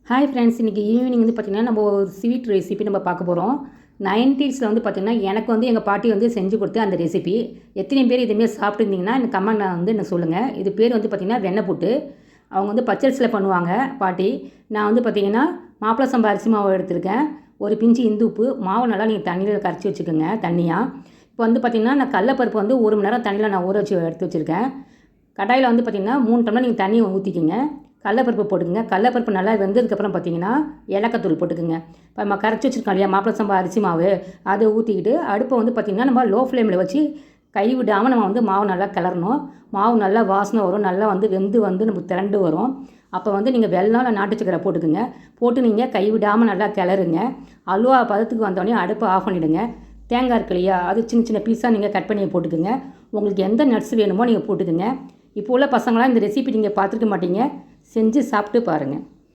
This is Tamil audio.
ஹாய் ஃப்ரெண்ட்ஸ், இன்றைக்கி ஈவினிங் வந்து பார்த்திங்கன்னா நம்ம ஒரு ஸ்வீட் ரெசிபி நம்ம பார்க்க போகிறோம். 90ஸில் வந்து பார்த்திங்கன்னா எனக்கு வந்து எங்கள் பாட்டி வந்து செஞ்சு கொடுத்து அந்த ரெசிபி. எத்தனை பேர் இதுமாரி சாப்பிட்டுருந்தீங்கன்னா எனக்கு கமெண்ட் வந்து எனக்கு சொல்லுங்கள். இது பேர் வந்து பார்த்திங்கன்னா வெண்ணெய் புட்டு. அவங்க வந்து பச்சரிசியில் பண்ணுவாங்க பாட்டி. நான் வந்து பார்த்திங்கன்னா மாப்பிள சம்பா அரிசி மாவு எடுத்திருக்கேன். ஒரு பிஞ்சு இந்துப்பு மாவு நல்லா நீங்கள் தண்ணியில் கரைச்சி வச்சுக்கோங்க தண்ணியாக. இப்போ வந்து பார்த்திங்கன்னா நான் கடலப்பருப்பு வந்து 1 மணி நேரம் தண்ணியில் நான் ஊற வச்சு எடுத்து வச்சுருக்கேன். கடாயில் வந்து பார்த்திங்கன்னா 3 டம்ளர் நீங்கள் தண்ணியை ஊற்றிக்கிங்க. கடலப்பருப்பு போட்டுக்குங்க. கடலப்பருப்பு நல்லா வெந்ததுக்கப்புறம் பார்த்தீங்கன்னா ஏலக்காத்தூள் போட்டுக்குங்க. இப்போ நம்ம கரைச்சி வச்சுருக்கோம் இல்லையா மாப்பிள சம்பா அரிசி மாவு, அதை ஊற்றிக்கிட்டு அடுப்பை வந்து பார்த்திங்கன்னா நம்ம லோ ஃப்ளேமில் வச்சு கை விடாமல் நம்ம வந்து மாவு நல்லா கிளறணும். மாவு நல்லா வாசனை வரும், நல்லா வந்து வெந்து வந்து நமக்கு திரண்டு வரும். அப்போ வந்து நீங்கள் வெல்லம் இல்லை நாட்டு சக்கரை போட்டுக்குங்க. போட்டு நீங்கள் கை விடாமல் நல்லா கிளறுங்க. அல்வா பதத்துக்கு வந்தோடனே அடுப்பை ஆஃப் பண்ணிவிடுங்க. தேங்காய் இருக்கு இல்லையா, அது சின்ன சின்ன பீஸாக நீங்கள் கட் பண்ணி போட்டுக்குங்க. உங்களுக்கு எந்த நட்ஸ் வேணுமோ நீங்கள் போட்டுக்குங்க. இப்போ உள்ள பசங்களாம் இந்த ரெசிபி நீங்கள் பார்த்துருக்க மாட்டீங்க, செஞ்சு சாப்பிட்டு பாருங்கள்.